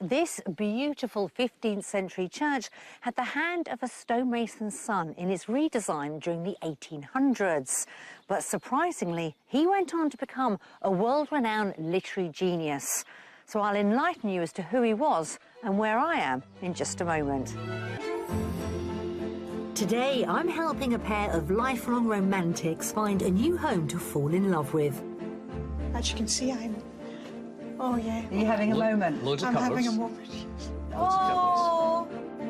This beautiful 15th century church had the hand of a stonemason's son in its redesign during the 1800s. But surprisingly, he went on to become a world-renowned literary genius. So I'll enlighten you as to who he was and where I am in just a moment. Today, I'm helping a pair of lifelong romantics find a new home to fall in love with. As you can see, Oh, yeah. Are you having a moment? Loads of I'm cupboards. having a moment. Oh!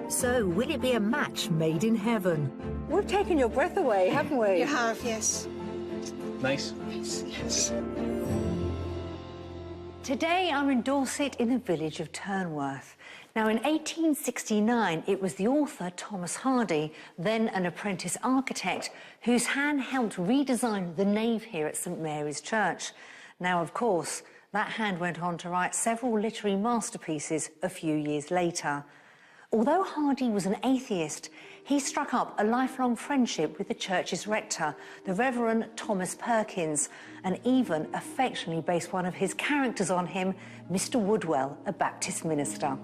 So, will it be a match made in heaven? We've taken your breath away, haven't we? You have, yes. Nice. Yes. Today I'm in Dorset in the village of Turnworth. Now in 1869 it was the author Thomas Hardy, then an apprentice architect, whose hand helped redesign the nave here at St Mary's Church. Now of course that hand went on to write several literary masterpieces a few years later. Although Hardy was an atheist, he struck up a lifelong friendship with the church's rector, the Reverend Thomas Perkins, and even affectionately based one of his characters on him, Mr Woodwell, a Baptist minister.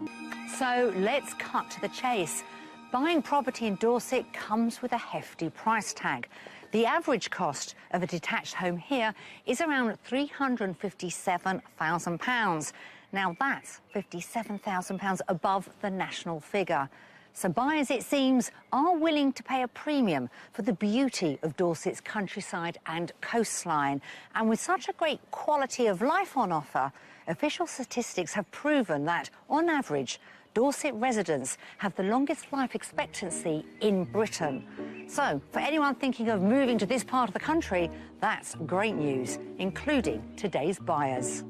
So let's cut to the chase. Buying property in Dorset comes with a hefty price tag. The average cost of a detached home here is around £357,000. Now that's £57,000 above the national figure. So buyers, it seems, are willing to pay a premium for the beauty of Dorset's countryside and coastline. And with such a great quality of life on offer, official statistics have proven that, on average, Dorset residents have the longest life expectancy in Britain. So, for anyone thinking of moving to this part of the country, that's great news, including today's buyers.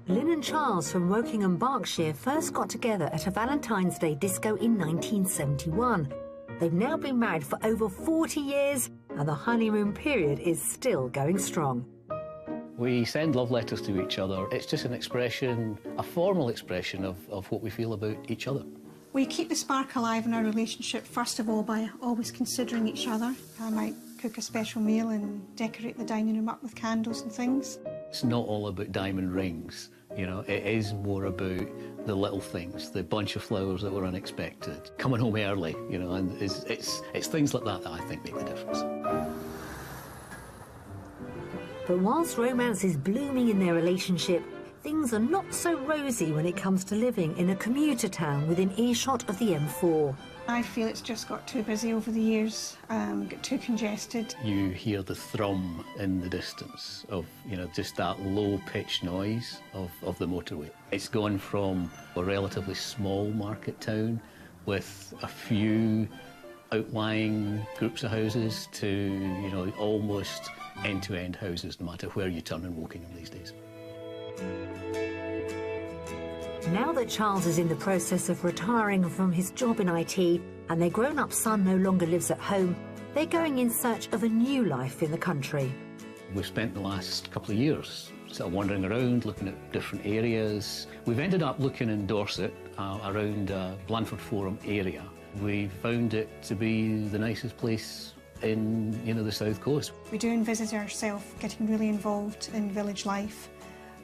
Lynn and Charles from Wokingham, Berkshire first got together at a Valentine's Day disco in 1971. They've now been married for over 40 years and the honeymoon period is still going strong. We send love letters to each other. It's just an expression, a formal expression of what we feel about each other. We keep the spark alive in our relationship, first of all, by always considering each other. I might cook a special meal and decorate the dining room up with candles and things. It's not all about diamond rings, you know, it is more about the little things, the bunch of flowers that were unexpected, coming home early, you know, and it's things like that that I think make the difference. But whilst romance is blooming in their relationship, things are not so rosy when it comes to living in a commuter town within earshot of the M4. I feel it's just got too busy over the years, got too congested. You hear the thrum in the distance of, you know, just that low-pitched noise of the motorway. It's gone from a relatively small market town with a few outlying groups of houses to, you know, almost end-to-end houses, no matter where you turn in Wokingham these days. Now that Charles is in the process of retiring from his job in IT and their grown-up son no longer lives at home, they're going in search of a new life in the country. We've spent the last couple of years sort of wandering around, looking at different areas. We've ended up looking in Dorset, around Blandford Forum area. We found it to be the nicest place in, you know, the south coast. We do envisage ourselves getting really involved in village life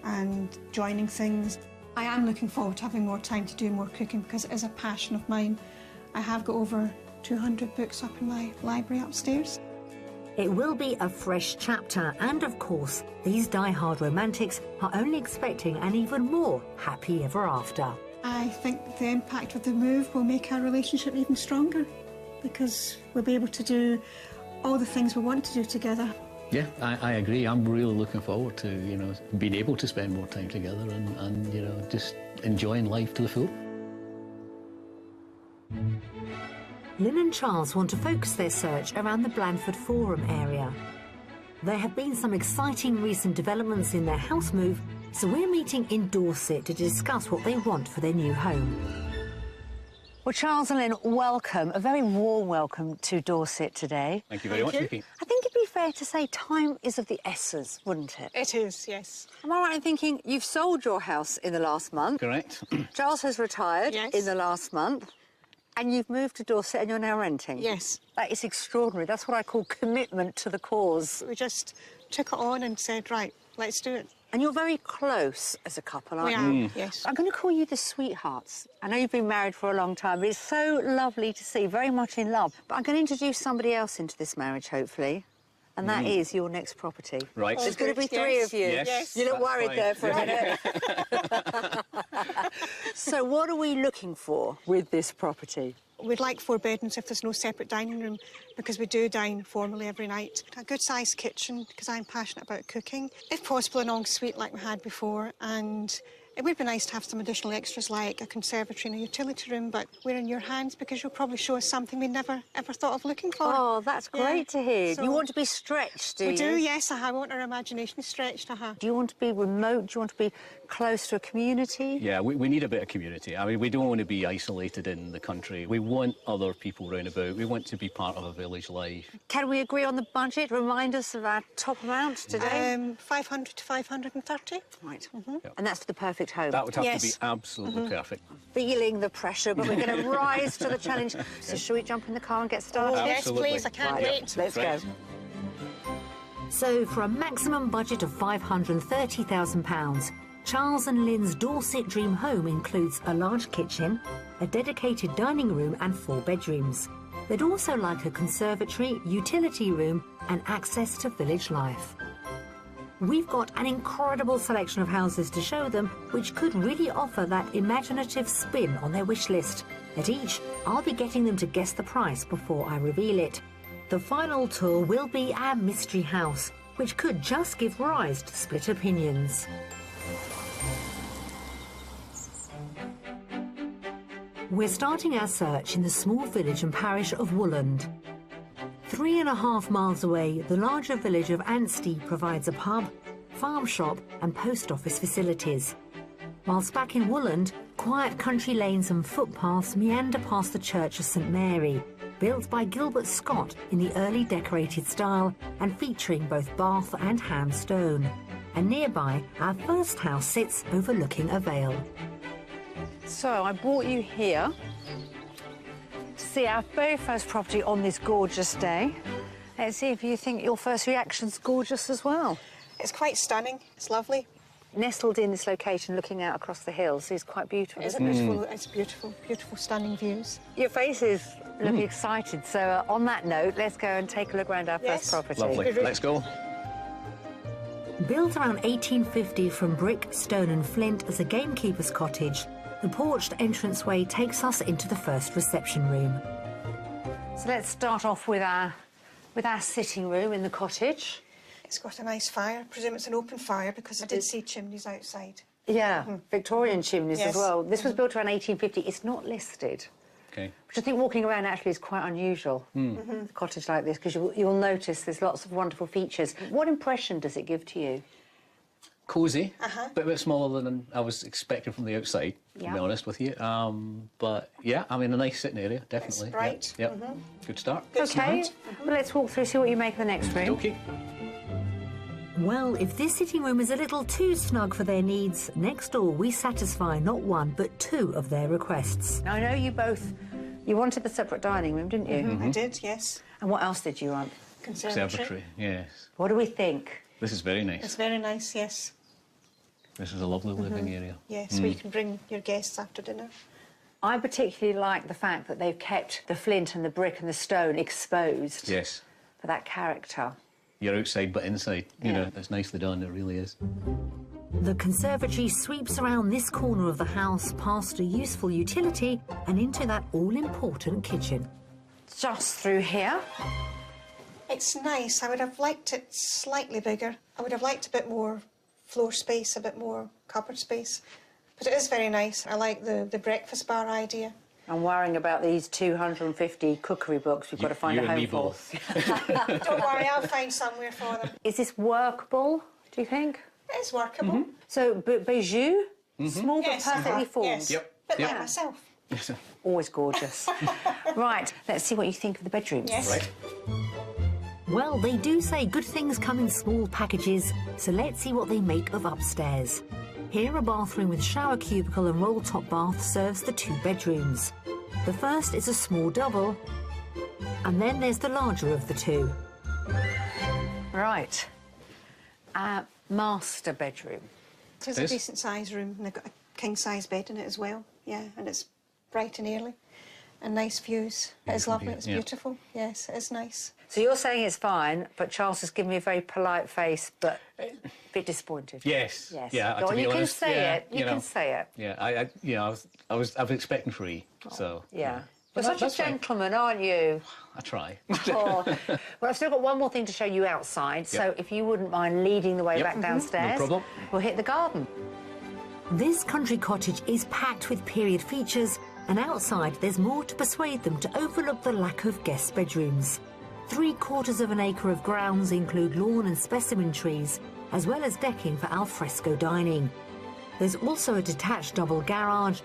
and joining things. I am looking forward to having more time to do more cooking because it is a passion of mine. I have got over 200 books up in my library upstairs. It will be a fresh chapter and, of course, these die-hard romantics are only expecting an even more happy ever after. I think the impact of the move will make our relationship even stronger because we'll be able to do all the things we want to do together. Yeah, I agree. I'm really looking forward to, you know, being able to spend more time together and you know, just enjoying life to the full. Lynn and Charles want to focus their search around the Blandford Forum area. There have been some exciting recent developments in their house move, so we're meeting in Dorset to discuss what they want for their new home. Well, Charles and Lynn, welcome, a very warm welcome to Dorset today. Thank you very much, Vicky. I think it'd be fair to say time is of the essence, wouldn't it? It is, yes. Am I right in thinking you've sold your house in the last month? Correct. Charles has retired in the last month, and you've moved to Dorset and you're now renting? Yes. That is extraordinary. That's what I call commitment to the cause. We just took it on and said, right, let's do it. And you're very close as a couple, aren't We you? are, yes. I'm going to call you the sweethearts. I know you've been married for a long time, but it's so lovely to see, very much in love. But I'm going to introduce somebody else into this marriage, hopefully, and that is your next property. Right. There's going to be Yes. three of you. Yes, You look that's worried fine. there for a minute. So what are we looking for with this property? We'd like 4 bedrooms if there's no separate dining room, because we do dine formally every night. A good-sized kitchen, because I'm passionate about cooking. If possible, an ensuite like we had before, and it would be nice to have some additional extras like a conservatory and a utility room, but we're in your hands because you'll probably show us something we never ever thought of looking for. Oh, that's Yeah. great to hear. So- You want to be stretched, do you? We do, yes. I want our imagination stretched. Do you want to be remote? Do you want to be close to a community? Yeah, we need a bit of community. I mean, we don't want to be isolated in the country. We want other people round about. We want to be part of a village life. Can we agree on the budget? Remind us of our top amount today. 500 to 530. Right. And that's for the perfect home. That would have Yes. to be absolutely perfect. Feeling the pressure, but we're going to rise to the challenge. So shall we jump in the car and get started? Oh, yes, Absolutely. please. I can't Right, wait. let's go. Right. So, for a maximum budget of £530,000, Charles and Lynn's Dorset dream home includes a large kitchen, a dedicated dining room and 4 bedrooms. They'd also like a conservatory, utility room and access to village life. We've got an incredible selection of houses to show them, which could really offer that imaginative spin on their wish list. At each, I'll be getting them to guess the price before I reveal it. The final tour will be our mystery house, which could just give rise to split opinions. We're starting our search in the small village and parish of Wooland. 3.5 miles away, the larger village of Anstey provides a pub, farm shop and post office facilities. Whilst back in Wooland, quiet country lanes and footpaths meander past the Church of St Mary, built by Gilbert Scott in the early decorated style and featuring both Bath and Ham stone. And nearby, our first house sits overlooking a vale. So I brought you here to see our very first property on this gorgeous day. Let's see if you think your first reaction's gorgeous as well. It's quite stunning. It's lovely. Nestled in this location, looking out across the hills, is quite beautiful, It's isn't it? beautiful. It's beautiful, beautiful, stunning views. Your faces look excited. So on that note, let's go and take a look around our Yes. first property. Lovely. Let's go. Built around 1850 from brick, stone and flint as a gamekeeper's cottage, the porched entranceway takes us into the first reception room. So let's start off with our sitting room in the cottage. It's got a nice fire. I presume it's an open fire because I did see chimneys outside. Yeah, Victorian chimneys as Yes. well. This was built around 1850. It's not listed, Okay. which I think walking around actually is quite unusual. A cottage like this, because you'll notice there's lots of wonderful features. What impression does it give to you? Cosy, but a bit smaller than I was expecting from the outside, to Yeah. be honest with you. But yeah, I mean, a nice sitting area, definitely. It's bright. Yep. Good start. Okay, well, let's walk through, see what you make of the next room. Okay. Well, if this sitting room is a little too snug for their needs, next door we satisfy not one but 2 of their requests. Now, I know you wanted the separate dining room, didn't you? I did, yes. And what else did you want? Conservatory, yes. What do we think? This is very It's nice. very nice, yes. This is a lovely living area. Yes, where you can bring your guests after dinner. I particularly like the fact that they've kept the flint and the brick and the stone exposed Yes. for that character. You're outside but inside. You know, it's nicely done, it really is. The conservatory sweeps around this corner of the house past a useful utility and into that all-important kitchen. Just through here. It's nice. I would have liked it slightly bigger. I would have liked a bit more floor space, a bit more cupboard space. But it is very nice. I like the breakfast bar idea. I'm worrying about these 250 cookery books we've got to find You a and home me for. both. Don't worry, I'll find somewhere for them. Is this workable, do you think? It is workable. So, bijou, small Yes, but perfectly formed. Yes. Yep, Bit yep. like myself. Always gorgeous. Right, let's see what you think of the bedrooms. Yes. Right. Well, they do say good things come in small packages, so let's see what they make of upstairs. Here, a bathroom with shower cubicle and roll-top bath serves the 2 bedrooms. The first is a small double, and then there's the larger of the 2. Right. master bedroom. It's a decent sized room, and they've got a king size bed in it as well. Yeah, and it's bright and early, and nice views. It is lovely. It's beautiful. Yes, it is nice. So you're saying it's fine, but Charles has given me a very polite face, but a bit disappointed. Yes. Yes. Yeah. Go To on, be you honest, can say yeah, it. You can say it. Yeah. I was expecting 3. So. Yeah. But You're such a that's fine. gentleman, aren't you? I try. Oh. Well, I've still got one more thing to show you outside, so if you wouldn't mind leading the way back downstairs, No problem. we'll hit the garden. This country cottage is packed with period features, and outside there's more to persuade them to overlook the lack of guest bedrooms. 3/4 of an acre of grounds include lawn and specimen trees, as well as decking for alfresco dining. There's also a detached double garage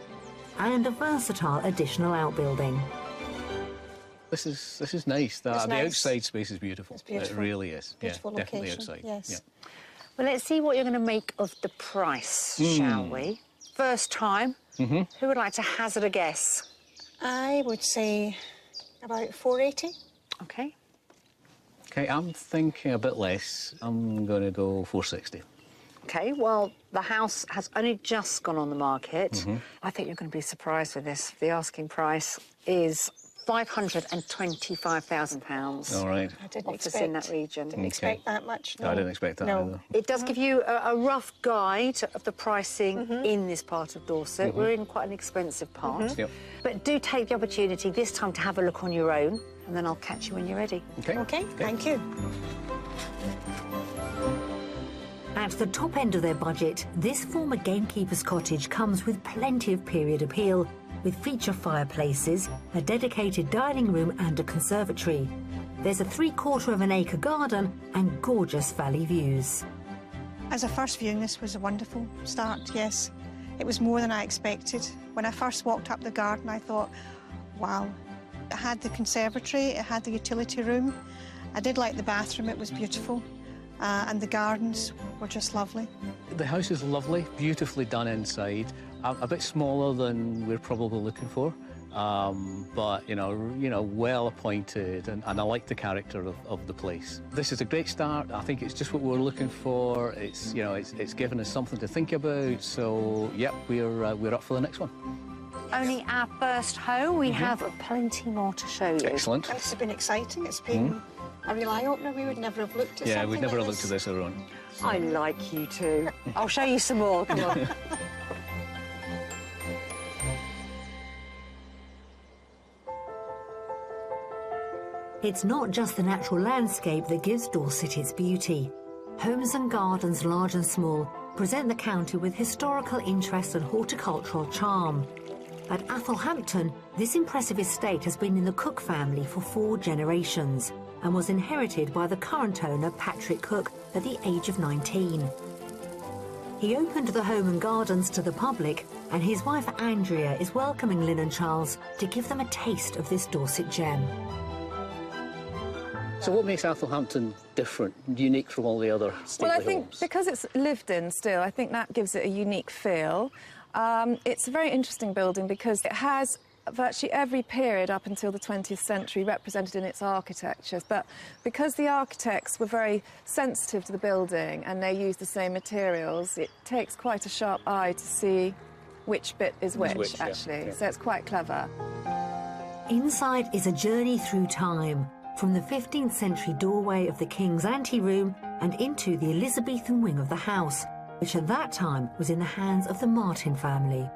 and a versatile additional outbuilding. This is nice. The nice. outside space is beautiful. It's beautiful. It really is. Beautiful yeah, definitely location, outside. yes. Yeah. Well, let's see what you're going to make of the price, shall we? First time. Who would like to hazard a guess? I would say about 480. OK. Okay, I'm thinking a bit less. I'm going to go 460. OK, well, the house has only just gone on the market. I think you're going to be surprised with this. The asking price is £525,000. All right. I didn't Offers expect in that region. Didn't expect that much. No, I didn't expect that either. It does give you a rough guide of the pricing in this part of Dorset. We're in quite an expensive part. Yep. But do take the opportunity this time to have a look on your own, and then I'll catch you when you're ready. Okay. Okay, thank you. At the top end of their budget, this former gamekeeper's cottage comes with plenty of period appeal, with feature fireplaces, a dedicated dining room and a conservatory. There's a 3/4 of an acre garden and gorgeous valley views. As a first viewing, this was a wonderful start, yes. It was more than I expected. When I first walked up the garden, I thought, wow. It had the conservatory, it had the utility room. I did like the bathroom, it was beautiful. And the gardens were just lovely. The house is lovely, beautifully done inside. A bit smaller than we're probably looking for, but you know, well appointed, and I like the character of the place. This is a great start. I think it's just what we're looking for. It's it's given us something to think about. So yep, we're up for the next one. Only our first home. We have plenty more to show you. Excellent. And this has been exciting. It's been a real eye-opener. We would never have looked at Yeah, something we'd never like have looked at this earlier on. I like you too. I'll show you some more. Come on. It's not just the natural landscape that gives Dorset its beauty. Homes and gardens, large and small, present the county with historical interest and horticultural charm. At Athelhampton, this impressive estate has been in the Cook family for 4 generations and was inherited by the current owner, Patrick Cook, at the age of 19. He opened the home and gardens to the public, and his wife Andrea is welcoming Lynn and Charles to give them a taste of this Dorset gem. So what makes Athelhampton different, unique from all the other stately Well, I think homes? because it's lived in still, I think that gives it a unique feel. It's a very interesting building because it has virtually every period up until the 20th century represented in its architecture. But because the architects were very sensitive to the building and they used the same materials, it takes quite a sharp eye to see which bit is which, actually. yeah. So it's quite clever. Inside is a journey through time, from the 15th century doorway of the King's Anteroom and into the Elizabethan wing of the house, which at that time was in the hands of the Martin family.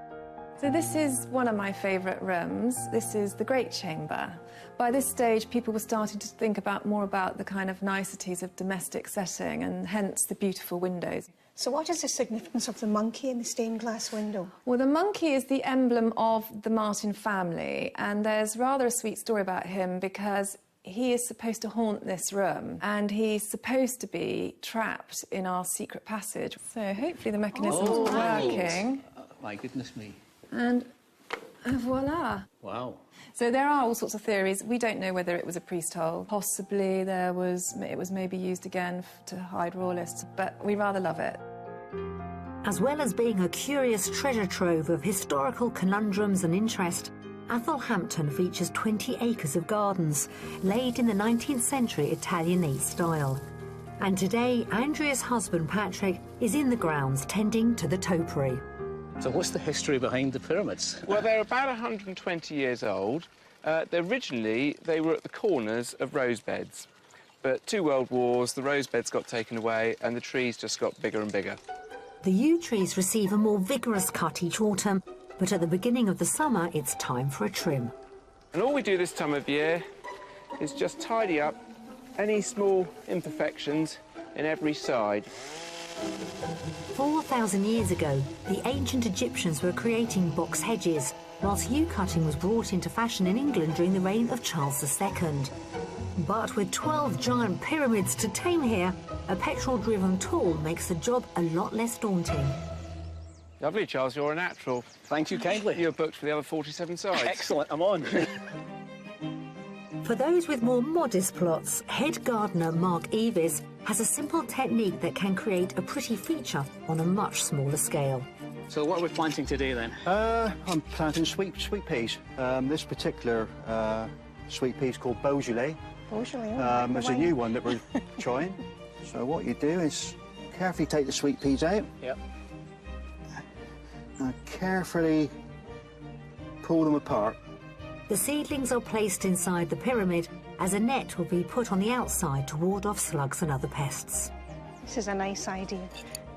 So this is one of my favourite rooms. This is the Great Chamber. By this stage, people were starting to think more about the kind of niceties of domestic setting, and hence the beautiful windows. So what is the significance of the monkey in the stained glass window? Well, the monkey is the emblem of the Martin family, and there's rather a sweet story about him because he is supposed to haunt this room, and he's supposed to be trapped in our secret passage. So hopefully the mechanism's working. My goodness me. And voila. Wow. So there are all sorts of theories. We don't know whether it was a priest hole. Possibly it was maybe used again to hide royalists, but we rather love it. As well as being a curious treasure trove of historical conundrums and interest, Athelhampton features 20 acres of gardens, laid in the 19th century Italianate style. And today, Andrea's husband, Patrick, is in the grounds tending to the topiary. So what's the history behind the pyramids? Well, they're about 120 years old. Originally, they were at the corners of rose beds. But 2 world wars, the rose beds got taken away and the trees just got bigger and bigger. The yew trees receive a more vigorous cut each autumn, but at the beginning of the summer, it's time for a trim. And all we do this time of year is just tidy up any small imperfections in every side. 4,000 years ago, the ancient Egyptians were creating box hedges, whilst yew cutting was brought into fashion in England during the reign of Charles II. But with 12 giant pyramids to tame here, a petrol-driven tool makes the job a lot less daunting. Lovely, Charles, you're a natural. Thank you kindly. You're booked for the other 47 sides. Excellent, I'm on. For those with more modest plots, head gardener Mark Evis has a simple technique that can create a pretty feature on a much smaller scale. So what are we planting today then? I'm planting sweet peas. This particular sweet pea is called Beaujolais. Beaujolais, It's a new one that we're trying. So what you do is carefully take the sweet peas out. Yep. And carefully pull them apart. The seedlings are placed inside the pyramid as a net will be put on the outside to ward off slugs and other pests. This is a nice idea.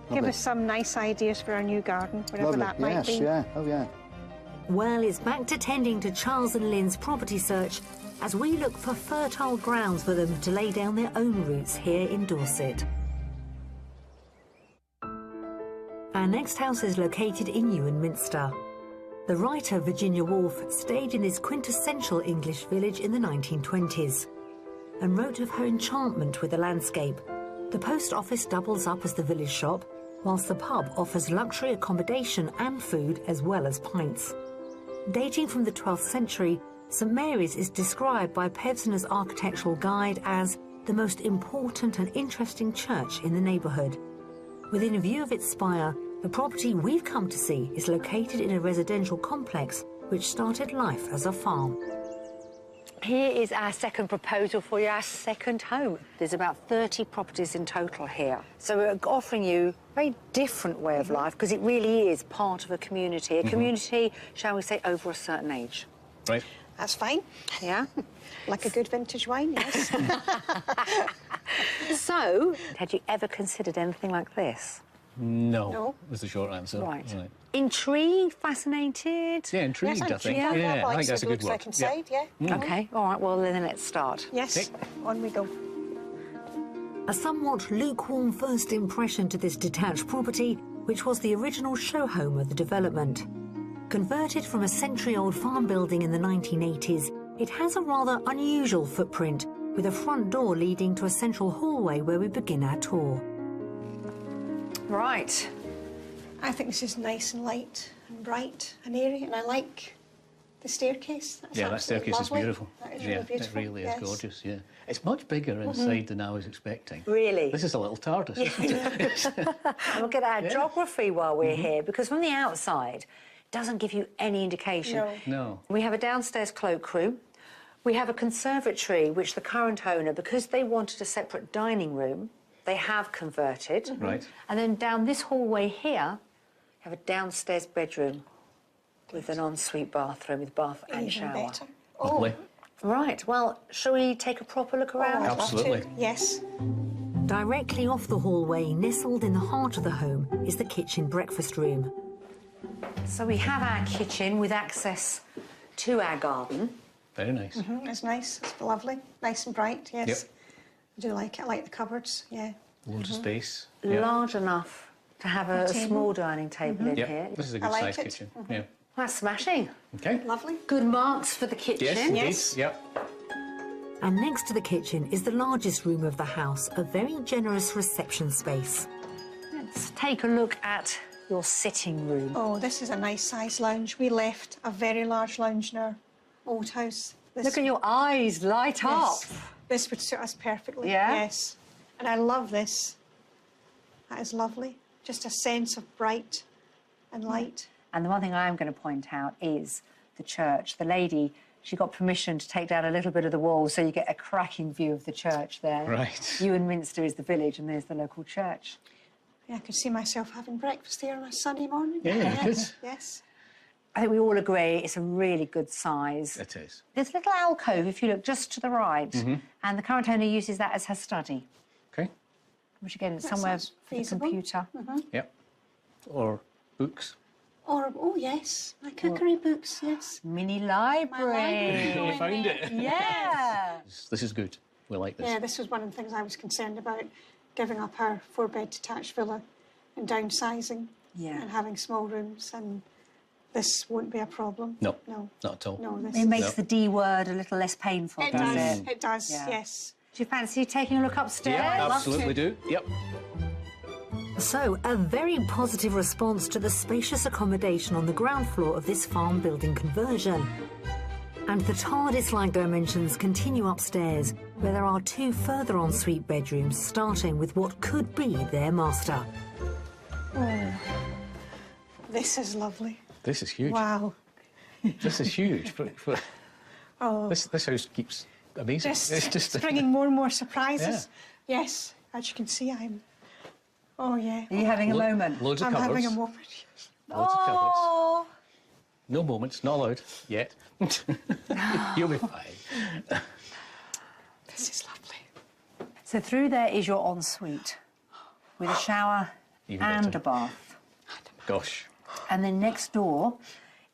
Give Lovely. us some nice ideas for our new garden, whatever Lovely. that might Yes, be. yeah, oh yeah. Well, it's back to tending to Charles and Lynn's property search as we look for fertile grounds for them to lay down their own roots here in Dorset. Our next house is located in Ewan Minster. The writer Virginia Woolf stayed in this quintessential English village in the 1920s and wrote of her enchantment with the landscape. The post office doubles up as the village shop, whilst the pub offers luxury accommodation and food as well as pints. Dating from the 12th century, St Mary's is described by Pevsner's architectural guide as the most important and interesting church in the neighbourhood. Within view of its spire, the property we've come to see is located in a residential complex which started life as a farm. Here is our second proposal for you, our second home. There's about 30 properties in total here. So we're offering you a very different way of life because it really is part of a community. A community, shall we say, over a certain age. Right. That's fine. Yeah? Like a good vintage wine, yes. So, had you ever considered anything like this? No, No. was the short answer. Right. Intrigued, fascinated? Yeah, intrigued, I think. Yeah, Yeah, I think so that's a it good looks word. like inside, yeah. OK, all right, well, then let's start. Yes, Okay. on we go. A somewhat lukewarm first impression to this detached property, which was the original show home of the development. Converted from a century-old farm building in the 1980s, it has a rather unusual footprint, with a front door leading to a central hallway where we begin our tour. Right. I think this is nice and light and bright and airy, and I like the staircase. That's Yeah, that absolutely staircase is lovely. beautiful. That is Yeah, really beautiful. it really yes. is gorgeous, yeah. It's much bigger inside than I was expecting. Really? This is a little TARDIS, isn't it? And we'll get our geography while we're here, because from the outside, it doesn't give you any indication. No. No. We have a downstairs cloakroom. We have a conservatory, which the current owner, because they wanted a separate dining room, they have converted. Right. And then down this hallway here, we have a downstairs bedroom with an ensuite bathroom with bath and Even shower. better. Lovely. Right, well, shall we take a proper look around? I'd love to. Absolutely. Yes. Directly off the hallway, nestled in the heart of the home, is the kitchen breakfast room. So we have our kitchen with access to our garden. Very nice. It's nice. It's lovely. Nice and bright, yes. Yep. I do like it. I like the cupboards, yeah. Loads of space. Yeah. Large enough to have a table. small dining table in Yep. here. This is a I good like sized it. kitchen. Yeah. That's smashing. Okay. Lovely. Good marks for the kitchen. Yes, indeed. Yes. Yep. And next to the kitchen is the largest room of the house, a very generous reception space. Let's take a look at your sitting room. Oh, this is a nice size lounge. We left a very large lounge in our old house. This, Look at your eyes light up. yes, this would suit us perfectly. Yeah? Yes. And I love this. That is lovely. Just a sense of bright and light. And the one thing I am going to point out is the church. The lady she got permission to take down a little bit of the wall so you get a cracking view of the church there. Right. Ewan Minster is the village and there's the local church. Yeah, I could see myself having breakfast there on a Sunday morning. Yeah, you could. Yes. I think we all agree it's a really good size. It is. There's a little alcove, if you look just to the right, and the current owner uses that as her study, Okay. which again is That somewhere sounds for the feasible. computer. Yep. Or books. Or, oh yes, my cookery books, yes. Mini My library. library. Found it. Yeah. This is good. We like this. Yeah, this was one of the things I was concerned about, giving up our 4-bed detached villa and downsizing Yeah. and having small rooms, and this won't be a problem. No. No. Not at all. No, this It makes No. the D word a little less painful, It does does, it? it does, Yeah. yes. Do you fancy taking a look upstairs? Yeah, love absolutely do. Yep. So, a very positive response to the spacious accommodation on the ground floor of this farm building conversion. And the TARDIS-like dimensions continue upstairs, where there are 2 further ensuite bedrooms, starting with what could be their master. This is lovely. This is huge. Wow. This is huge. Oh, This house keeps amazing. It's just bringing more and more surprises. Yes, as you can see, I'm... Oh, yeah. Are you having a moment? Loads of I'm cupboards. having a moment. Loads of cupboards. Oh, No moments, not allowed yet. You'll be fine. This is lovely. so through there is your ensuite with a shower Even and better. a bath. Gosh. And then next door,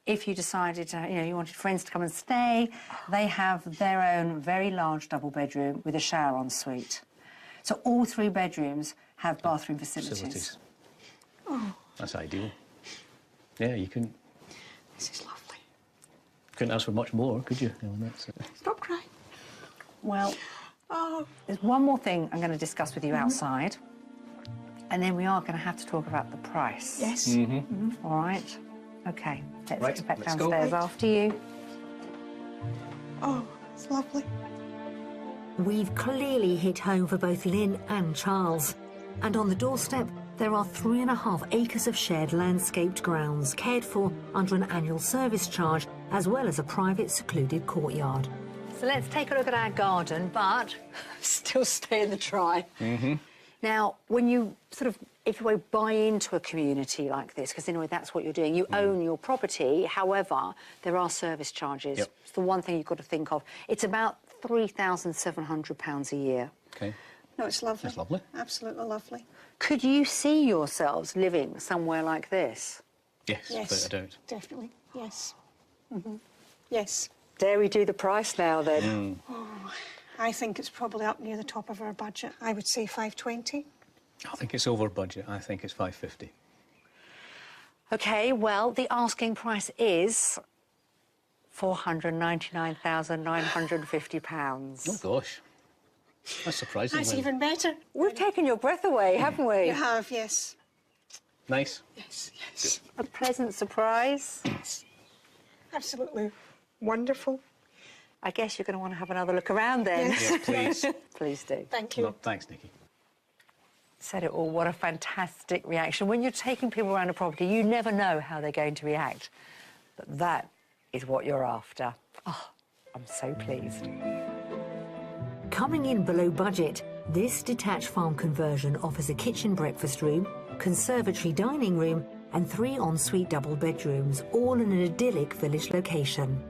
if you decided to, you wanted friends to come and stay, they have their own very large double bedroom with a shower ensuite. So all 3 bedrooms have bathroom facilities. Oh. That's ideal. Yeah, you couldn't This is lovely. ask for much more, could you? Stop crying. Well, Oh, there's one more thing I'm going to discuss with you outside, and then we are going to have to talk about the price. yes. All right? OK, let's Right, get back let's go. downstairs after you. Oh, it's lovely. We've clearly hit home for both Lynn and Charles. And on the doorstep, there are 3.5 acres of shared landscaped grounds cared for under an annual service charge, as well as a private secluded courtyard. So let's take a look at our garden, but still stay in the dry. Now, when you if you buy into a community like this, because in a way that's what you're doing, you own your property, however, there are service charges. Yep. It's the one thing you've got to think of. It's about £3,700 a year. Okay. No, it's lovely. It's lovely. Absolutely lovely. Could you see yourselves living somewhere like this? Yes, Yes. without a doubt. Definitely. Yes. Yes. Dare we do the price now, then? I think it's probably up near the top of our budget. I would say 520. I think it's over budget. I think it's 550. OK, well, the asking price is £499,950. Oh, gosh. That's surprising. That's even better. We've taken your breath away, haven't we? You have, yes. Nice. Yes, yes. A pleasant surprise. Absolutely wonderful. I guess you're going to want to have another look around then. Yes. Yes, please. Please do. Thank you. No, thanks, Nikki. Said it all. What a fantastic reaction. When you're taking people around a property, you never know how they're going to react. But that is what you're after. Oh, I'm so pleased. Coming in below budget, this detached farm conversion offers a kitchen breakfast room, conservatory dining room, and 3 ensuite double bedrooms, all in an idyllic village location.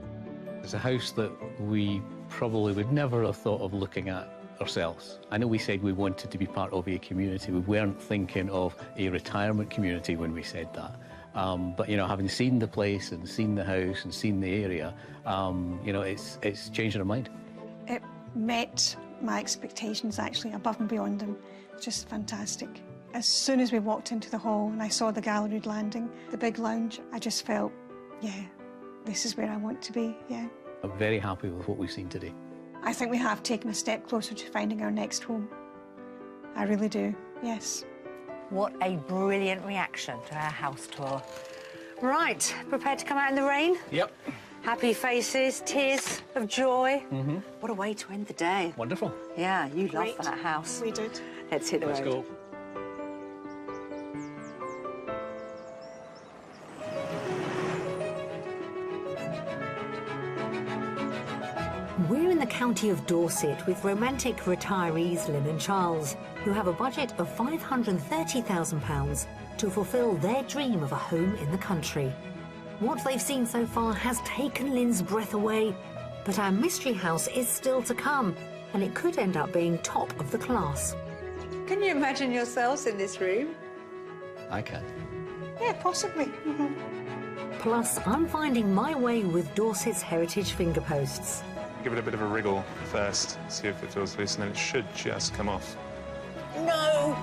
It's a house that we probably would never have thought of looking at ourselves. I know we said we wanted to be part of a community. We weren't thinking of a retirement community when we said that. But, having seen the place and seen the house and seen the area, it's changed our mind. It met my expectations, actually, above and beyond them. Just fantastic. As soon as we walked into the hall and I saw the galleried landing, the big lounge, I just felt, yeah, this is where I want to be, yeah. I'm very happy with what we've seen today. I think we have taken a step closer to finding our next home. I really do, yes. What a brilliant reaction to our house tour. Right, prepared to come out in the rain? Yep. Happy faces, tears of joy. What a way to end the day. Wonderful. Yeah, you love Great. that house. We did. Let's hit the Let's road. go. We're in the county of Dorset with romantic retirees Lynn and Charles, who have a budget of £530,000 to fulfil their dream of a home in the country. What they've seen so far has taken Lynn's breath away, but our mystery house is still to come, and it could end up being top of the class. Can you imagine yourselves in this room? I can. Yeah, possibly. Plus, I'm finding my way with Dorset's heritage finger posts. Give it a bit of a wriggle first, see if it feels loose, and then it should just come off. No!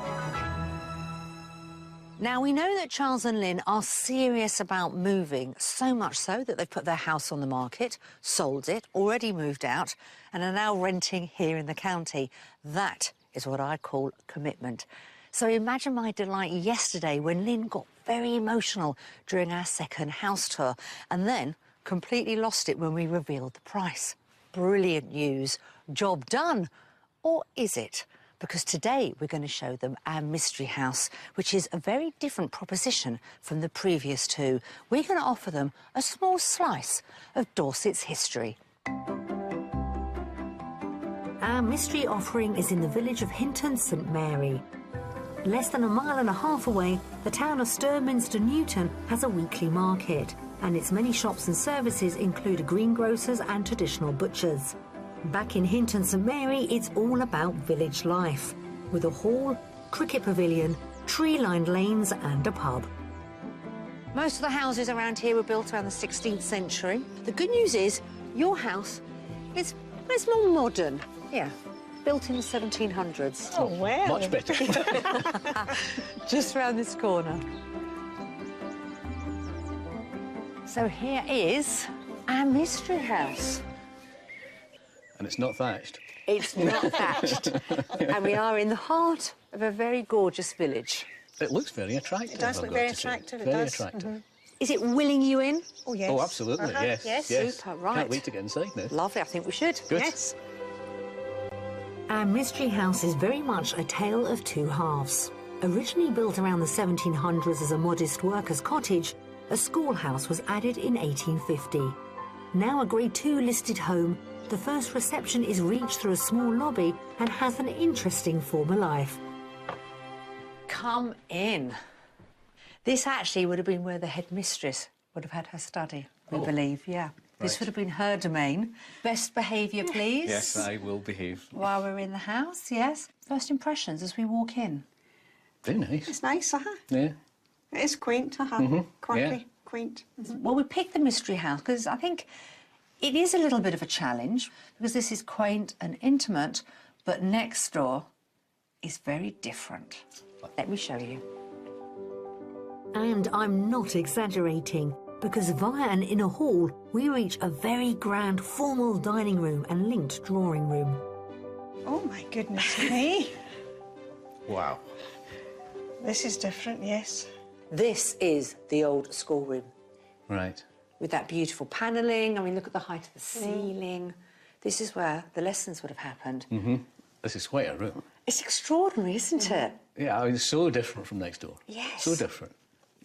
Now, we know that Charles and Lynn are serious about moving, so much so that they've put their house on the market, sold it, already moved out, and are now renting here in the county. That is what I call commitment. So imagine my delight yesterday when Lynn got very emotional during our second house tour and then completely lost it when we revealed the price. Brilliant news. Job done. Or is it? Because today we're going to show them our mystery house, which is a very different proposition from the previous two. We're going to offer them a small slice of Dorset's history. Our mystery offering is in the village of Hinton St Mary. Less than a mile and a half away, the town of Sturminster Newton has a weekly market, and its many shops and services include greengrocers and traditional butchers. Back in Hinton St Mary, it's all about village life, with a hall, cricket pavilion, tree-lined lanes and a pub. Most of the houses around here were built around the 16th century. The good news is your house is more modern. Yeah, built in the 1700s. Oh, well. Much better. Just round this corner. So here is our mystery house. And it's not thatched. It's not thatched. And we are in the heart of a very gorgeous village. It looks very attractive. It does I've look got very to say. attractive, it Very does. attractive. Is it willing you in? Oh, yes. Oh, absolutely, yes. Yes. Super, right. Can't wait to get inside now. Lovely, I think we should. Good. Yes. Our mystery house is very much a tale of two halves. Originally built around the 1700s as a modest workers' cottage, a schoolhouse was added in 1850. Now a Grade 2 listed home, the first reception is reached through a small lobby and has an interesting former life. Come in. This actually would have been where the headmistress would have had her study, we believe, yeah. This Right. would have been her domain. Best behaviour, please. Yes, I will behave. While we're in the house, yes. First impressions as we walk in. Very nice. It's nice, Yeah. It is quaint, quirky, yeah. quaint. Well, we picked the mystery house because I think it is a little bit of a challenge because this is quaint and intimate, but next door is very different. Let me show you. And I'm not exaggerating, because via an inner hall, we reach a very grand formal dining room and linked drawing room. Oh, my goodness me. Wow. This is different, yes. This is the old schoolroom Right. with that beautiful panelling. I mean, look at the height of the ceiling. This is where the lessons would have happened. This is quite a room. It's extraordinary, isn't it? Yeah, I mean, it's so different from next door. Yes. So different.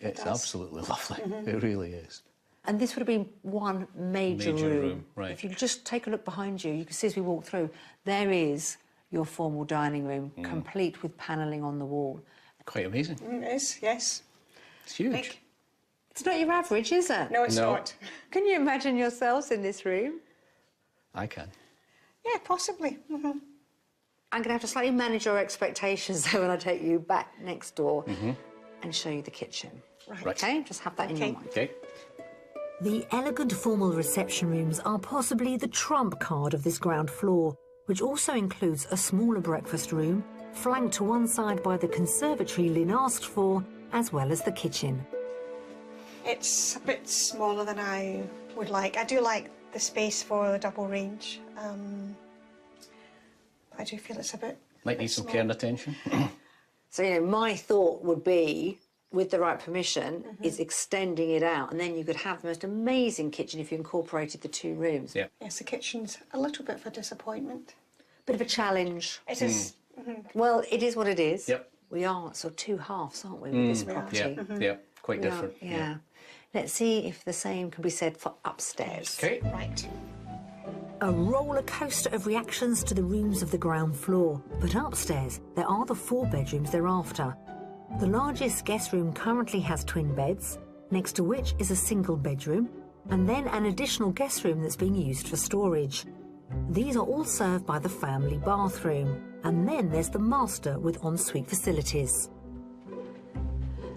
It's absolutely lovely. It really is. And this would have been one major Major room. room, right. If you just take a look behind you, you can see as we walk through, there is your formal dining room, complete with panelling on the wall. Quite amazing. It is, yes. It's huge. Big. It's not your average, is it? No, it's No. not. Can you imagine yourselves in this room? I can. Yeah, possibly. I'm going to have to slightly manage your expectations though when I take you back next door and show you the kitchen. Right. OK? Just have that in your Okay. mind. Okay. The elegant formal reception rooms are possibly the trump card of this ground floor, which also includes a smaller breakfast room, flanked to one side by the conservatory Lynn asked for, as well as the kitchen. It's a bit smaller than I would like. I do like the space for the double range. I do feel it's a bit... Might need some care and attention. So, you know, my thought would be, with the right permission, is extending it out, and then you could have the most amazing kitchen if you incorporated the two rooms. Yeah. Yes, the kitchen's a little bit of a disappointment. Bit of a challenge. It is. Well, it is what it is. Yep. We are sort of two halves, aren't we, with this We are. property? Yeah, yeah. Quite We are, different. yeah. Let's see if the same can be said for upstairs. Okay. Right. A roller coaster of reactions to the rooms of the ground floor. But upstairs, there are the 4 bedrooms they're after. The largest guest room currently has twin beds, next to which is a single bedroom, and then an additional guest room that's being used for storage. These are all served by the family bathroom. And then there's the master with ensuite facilities.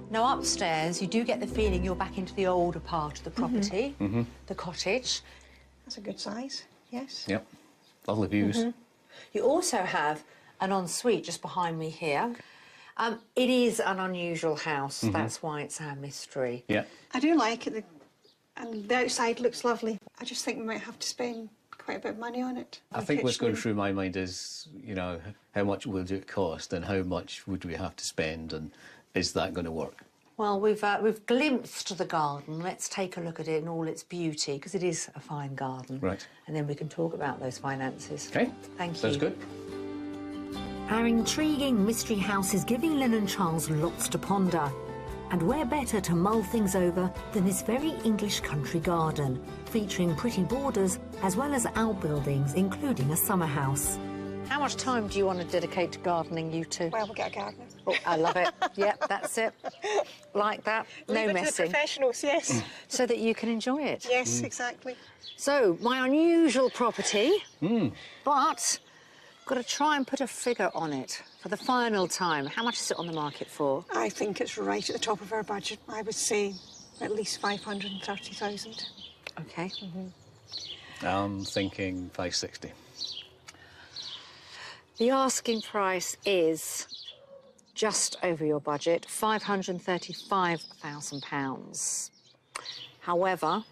Now, upstairs, you do get the feeling you're back into the older part of the property, the cottage. That's a good size, yes. Yep. Lovely views. You also have an ensuite just behind me here. It is an unusual house. That's why it's our mystery. Yeah. I do like it, and the outside looks lovely. I just think we might have to spend quite a bit of money on it. I think what's going through my mind is, you know, how much will it cost and how much would we have to spend, and is that going to work? Well, we've glimpsed the garden. Let's take a look at it in all its beauty, because it is a fine garden. Right. And then we can talk about those finances. OK. Thank you. Sounds good. Our intriguing mystery house is giving Lynn and Charles lots to ponder. And where better to mull things over than this very English country garden, featuring pretty borders as well as outbuildings, including a summer house. How much time do you want to dedicate to gardening, you two? Well, we'll get a gardener. Oh, I love it. Yep, that's it. Like that. No Leave it to the messing. professionals, yes. So that you can enjoy it. Yes, exactly. So, my unusual property, but got to try and put a figure on it for the final time. How much is it on the market for? I think it's right at the top of our budget. I would say at least 530,000. OK. I'm thinking 560. The asking price is just over your budget, £535,000. However,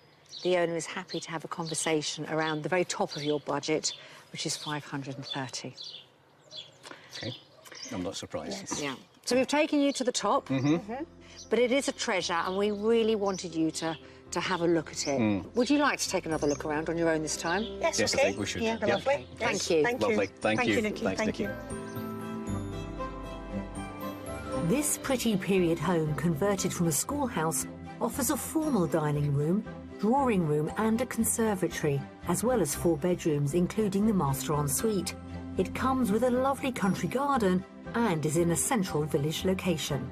the owner is happy to have a conversation around the very top of your budget, which is 530. OK. I'm not surprised. Yes. Yeah. So we've taken you to the top, but it is a treasure, and we really wanted you to have a look at it. Would you like to take another look around on your own this time? Yes, Yes, okay. I think we should. Yeah, Yeah. lovely. Thank Yes, you. Thank Lovely. you. Thank you. Nikki. Thanks, Thank Nikki. you. This pretty period home, converted from a schoolhouse, offers a formal dining room, drawing room and a conservatory, as well as 4 bedrooms, including the master ensuite. It comes with a lovely country garden and is in a central village location.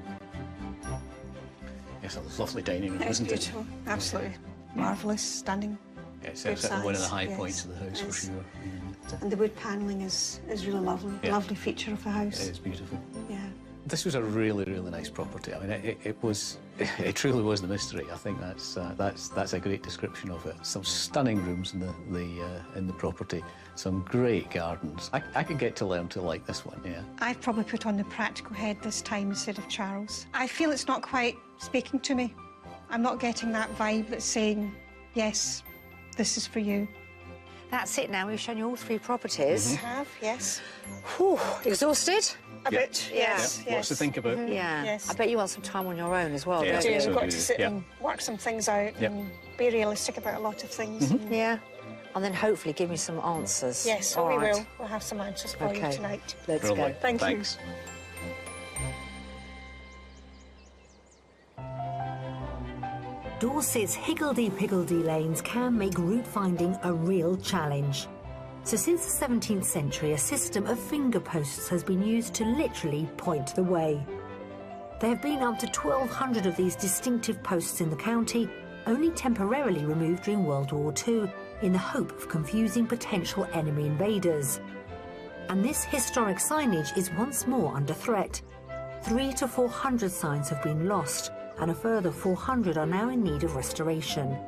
Yes, a lovely dining room, It's isn't beautiful. Absolutely marvellous, stunning. it? It's Good certainly one of the size, high yes. points of the house, for Yes. sure. And the wood panelling is really lovely. Yeah. Lovely feature of the house. It is beautiful. Yeah. This was a really, really nice property. I mean, it truly was the mystery. I think that's a great description of it. Some stunning rooms in the property, some great gardens. I could get to learn to like this one. Yeah. I've probably put on the practical head this time instead of Charles. I feel it's not quite speaking to me. I'm not getting that vibe that's saying, yes, this is for you. That's it now. We've shown you all 3 properties. I have, yes. Whew, exhausted? A bit, yes, Yeah. Lots to think about. Yeah. Yes. I bet you want some time on your own as well, Yeah. don't Do. you? We've So got do. to sit Yeah. and work some things out Yep. and be realistic about a lot of things. Yeah. And then hopefully give me some answers. Yes, All we right. will. We'll have some answers for Okay. you tonight. Let's Lovely. go. Thank you. Thanks. Dorset's higgledy-piggledy lanes can make route finding a real challenge. So since the 17th century, a system of finger posts has been used to literally point the way. There have been up to 1,200 of these distinctive posts in the county, only temporarily removed during World War II in the hope of confusing potential enemy invaders. And this historic signage is once more under threat. 300 to 400 signs have been lost, and a further 400 are now in need of restoration.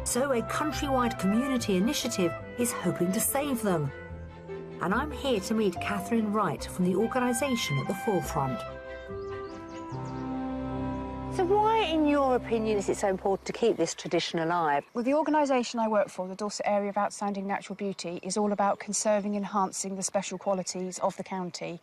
So a countrywide community initiative is hoping to save them. And I'm here to meet Catherine Wright from the organisation at the forefront. So why, in your opinion, is it so important to keep this tradition alive? Well, the organisation I work for, the Dorset Area of Outstanding Natural Beauty, is all about conserving and enhancing the special qualities of the county.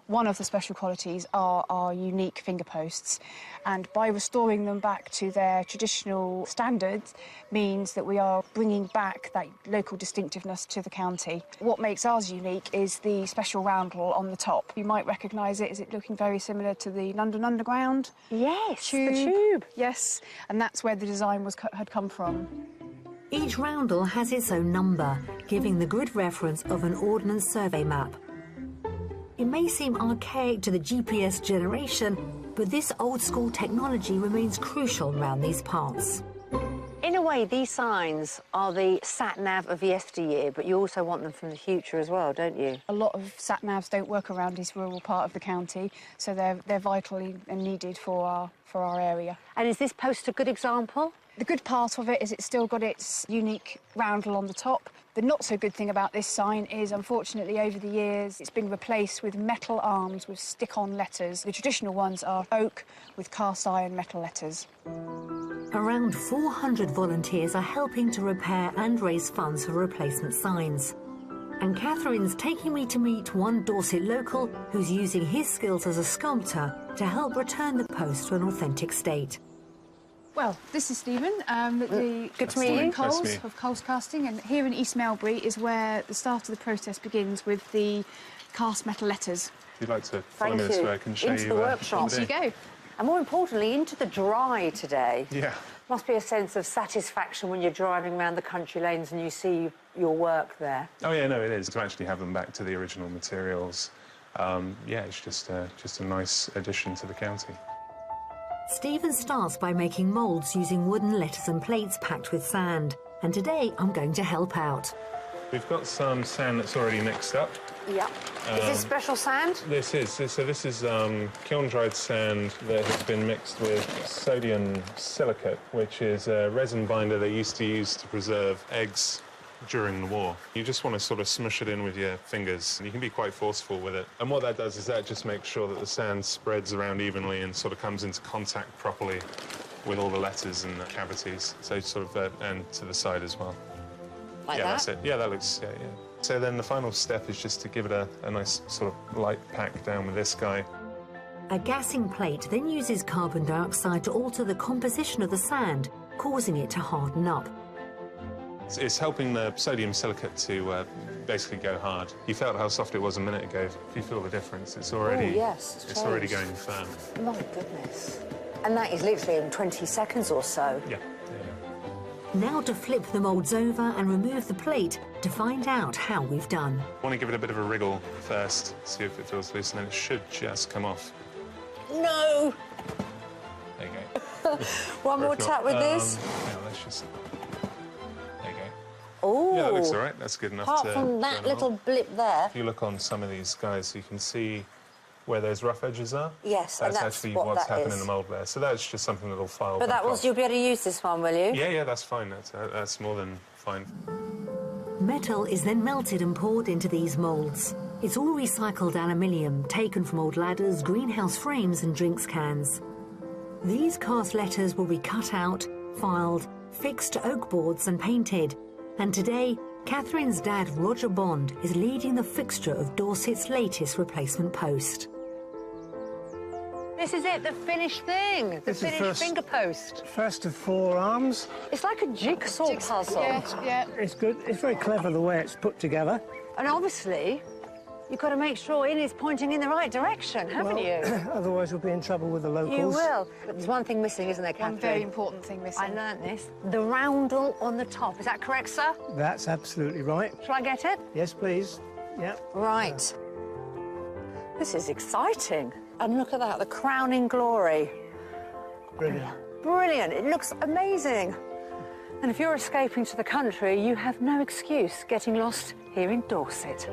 One of the special qualities are our unique finger posts, and by restoring them back to their traditional standards means that we are bringing back that local distinctiveness to the county. What makes ours unique is the special roundel on the top. You might recognise it. Is it looking very similar to the London Underground? Yes, the tube. Yes, and that's where the design had come from. Each roundel has its own number, giving the grid reference of an Ordnance Survey map. It may seem archaic to the GPS generation, but this old-school technology remains crucial around these parts. In a way, these signs are the sat-nav of yesteryear, but you also want them from the future as well, don't you? A lot of sat-navs don't work around this rural part of the county, so they're vitally and needed for our area. And is this post a good example? The good part of it is it's still got its unique roundel on the top. The not-so-good thing about this sign is, unfortunately, over the years, it's been replaced with metal arms with stick-on letters. The traditional ones are oak with cast-iron metal letters. Around 400 volunteers are helping to repair and raise funds for replacement signs. And Catherine's taking me to meet one Dorset local who's using his skills as a sculptor to help return the post to an authentic state. Well, this is Stephen, the Good to meet you. Coles Nice to meet you. of Coles Casting, and here in East Melbury is where the start of the process begins with the cast metal letters. If you'd like to follow Thank me this you. way, I can show Into you the what workshop. to Off you do. go. And more importantly, into the dry today. Yeah. Must be a sense of satisfaction when you're driving around the country lanes and you see your work there. Oh yeah, no, it is. To actually have them back to the original materials, yeah, it's just a nice addition to the county. Stephen starts by making moulds using wooden letters and plates packed with sand. And today I'm going to help out. We've got some sand that's already mixed up. Yep. Is this special sand? This is kiln-dried sand that has been mixed with sodium silicate, which is a resin binder they used to use to preserve eggs during the war. You just want to sort of smush it in with your fingers, and you can be quite forceful with it. And what that does is that just makes sure that the sand spreads around evenly and sort of comes into contact properly with all the letters and the cavities. So sort of, and to the side as well. Like Yeah, that? that's it. Yeah, that looks, yeah. So then the final step is just to give it a nice sort of light pack down with this guy. A gassing plate then uses carbon dioxide to alter the composition of the sand, causing it to harden up. It's helping the sodium silicate to basically go hard. You felt how soft it was a minute ago. If you feel the difference, it's already, yes, it's already going firm. My goodness. And that is literally in 20 seconds or so. Yeah. Now to flip the moulds over and remove the plate to find out how we've done. I want to give it a bit of a wriggle first, see if it feels loose, and then it should just come off. No! There you go. One more tap with this. Yeah, let's just... There you go. Oh. Yeah, that looks all right. That's good enough Apart to... from go that in the little mold. blip there. If you look on some of these guys, you can see where those rough edges are. Yes, and that's that's actually what what's that happened is. in the mould there. So that's just something that'll file But back that was, off. you'll be able to use this one, will you? Yeah, that's fine. That's more than fine. Metal is then melted and poured into these moulds. It's all recycled aluminium, taken from old ladders, greenhouse frames and drinks cans. These cast letters will be cut out, filed, fixed to oak boards and painted. And today, Catherine's dad, Roger Bond, is leading the fixture of Dorset's latest replacement post. This is it, the finished thing. The finished finger post. First of 4 arms. It's like a jigsaw puzzle. Yeah. It's good. It's very clever the way it's put together. And obviously, you've got to make sure it is pointing in the right direction, haven't you? Otherwise, we'll be in trouble with the locals. You will. But there's one thing missing, isn't there, Catherine? One very important thing missing. I learnt this. The roundel on the top. Is that correct, sir? That's absolutely right. Shall I get it? Yes, please. Yeah. Right. This is exciting. And look at that, the crowning glory. Brilliant. Brilliant. It looks amazing. And if you're escaping to the country, you have no excuse getting lost here in Dorset.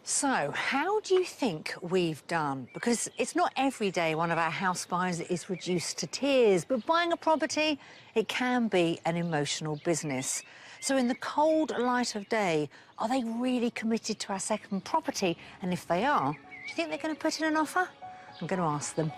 So, how do you think we've done? Because it's not every day one of our house buyers is reduced to tears, but buying a property, it can be an emotional business. So in the cold light of day, are they really committed to our second property? And if they are, do you think they're going to put in an offer? I'm going to ask them.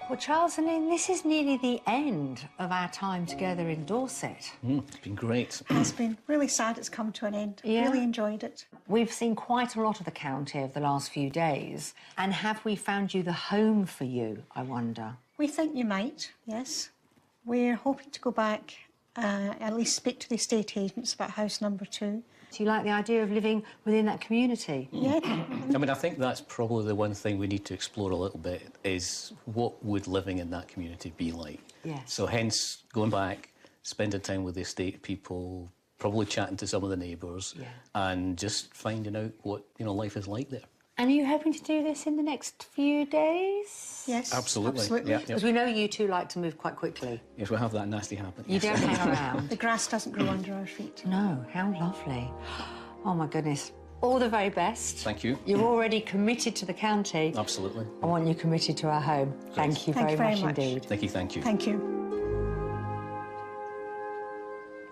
Well, Charles and Lynn, this is nearly the end of our time together in Dorset. It's been great. It's been really sad it's come to an end. Yeah. Really enjoyed it. We've seen quite a lot of the county over the last few days. And have we found you the home for you, I wonder? We think you might, yes. We're hoping to go back, at least speak to the estate agents about house number 2 Do you like the idea of living within that community? Yeah. I mean, I think that's probably the one thing we need to explore a little bit, is what would living in that community be like? Yes. So hence, going back, spending time with the estate people, probably chatting to some of the neighbours, and just finding out what, you know, life is like there. And are you hoping to do this in the next few days? Yes. Absolutely. Absolutely. Yeah, Because we know you two like to move quite quickly. Yes, we have that nasty habit. You don't hang around. The grass doesn't grow under our feet. No, how lovely. Oh, my goodness. All the very best. Thank you. You're already committed to the county. Absolutely. I want you committed to our home. Thank you Thank you very very much much. indeed. Thank you, thank you. Thank you.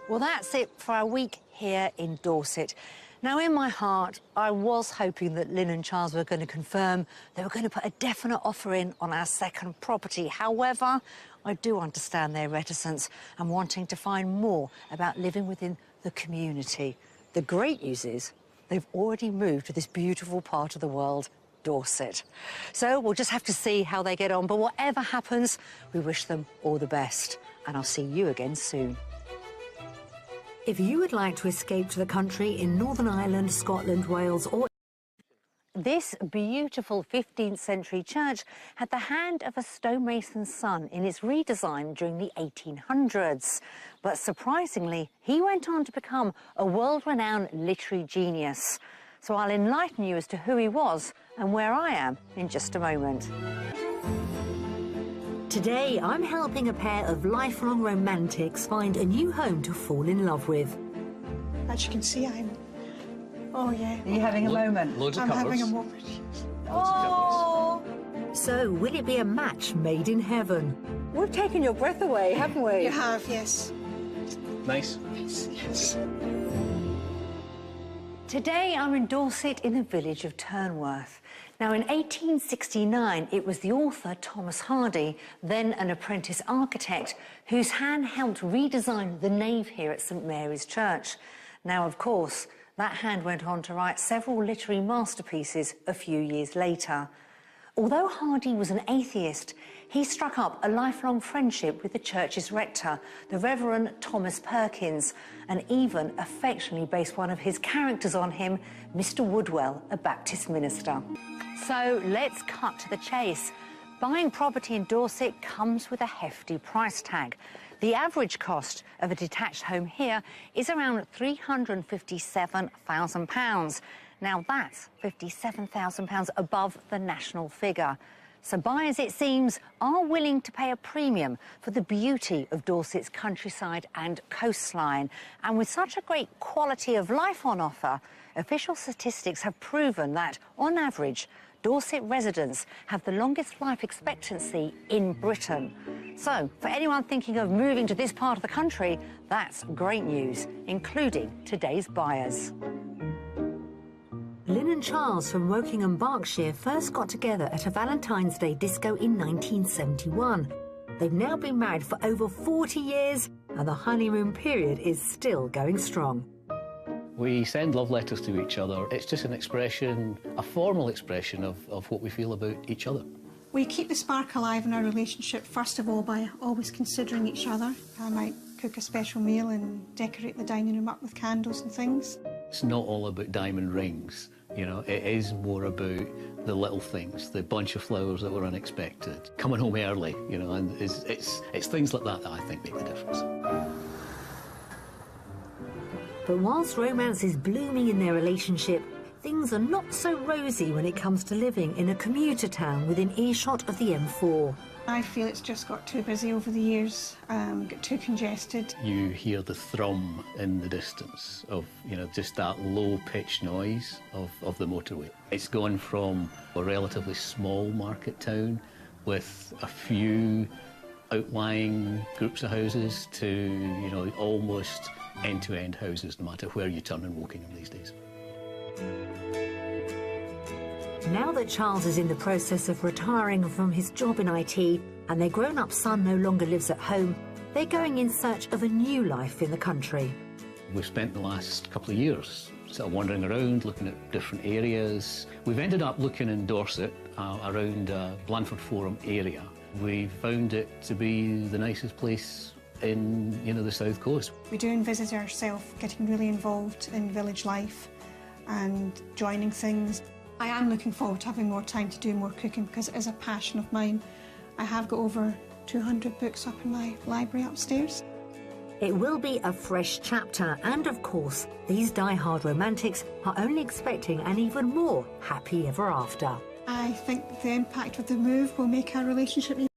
Well, that's it for our week here in Dorset. Now, in my heart, I was hoping that Lynn and Charles were going to confirm they were going to put a definite offer in on our second property. However, I do understand their reticence and wanting to find more about living within the community. The great news is they've already moved to this beautiful part of the world, Dorset. So we'll just have to see how they get on. But whatever happens, we wish them all the best. And I'll see you again soon. If you would like to escape to the country in Northern Ireland, Scotland, Wales or... This beautiful 15th century church had the hand of a stonemason's son in its redesign during the 1800s. But surprisingly, he went on to become a world-renowned literary genius. So I'll enlighten you as to who he was and where I am in just a moment. Today, I'm helping a pair of lifelong romantics find a new home to fall in love with. As you can see, Oh, yeah. Are you having a moment? Loads of I'm cupboards. having a moment. Oh! So, will it be a match made in heaven? We've taken your breath away, haven't we? You have, yes. Nice. Yes. Today I'm in Dorset in the village of Turnworth. Now in 1869 it was the author Thomas Hardy, then an apprentice architect, whose hand helped redesign the nave here at St Mary's Church. Now of course that hand went on to write several literary masterpieces a few years later. Although Hardy was an atheist, he struck up a lifelong friendship with the church's rector, the Reverend Thomas Perkins, and even affectionately based one of his characters on him, Mr Woodwell, a Baptist minister. So let's cut to the chase. Buying property in Dorset comes with a hefty price tag. The average cost of a detached home here is around £357,000. Now that's £57,000 above the national figure. So buyers, it seems, are willing to pay a premium for the beauty of Dorset's countryside and coastline. And with such a great quality of life on offer, official statistics have proven that, on average, Dorset residents have the longest life expectancy in Britain. So, for anyone thinking of moving to this part of the country, that's great news, including today's buyers. Lynn and Charles from Wokingham, Berkshire first got together at a Valentine's Day disco in 1971. They've now been married for over 40 years and the honeymoon period is still going strong. We send love letters to each other. It's just an expression, a formal expression of what we feel about each other. We keep the spark alive in our relationship, first of all, by always considering each other. I might cook a special meal and decorate the dining room up with candles and things. It's not all about diamond rings, you know, it is more about the little things, the bunch of flowers that were unexpected, coming home early, you know, and it's things like that that I think make the difference. But whilst romance is blooming in their relationship, things are not so rosy when it comes to living in a commuter town within earshot of the M4. I feel it's just got too busy over the years, got too congested. You hear the thrum in the distance of, you know, just that low-pitched noise of the motorway. It's gone from a relatively small market town with a few outlying groups of houses to, you know, almost end-to-end houses, no matter where you turn in Wokingham these days. Now that Charles is in the process of retiring from his job in IT and their grown-up son no longer lives at home, they're going in search of a new life in the country. We've spent the last couple of years sort of wandering around, looking at different areas. We've ended up looking in Dorset, around Blandford Forum area. We found it to be the nicest place in, you know, the South Coast. We do envisage ourselves getting really involved in village life and joining things. I am looking forward to having more time to do more cooking because it is a passion of mine. I have got over 200 books up in my library upstairs. It will be a fresh chapter, and of course, these die-hard romantics are only expecting an even more happy ever after. I think the impact of the move will make our relationship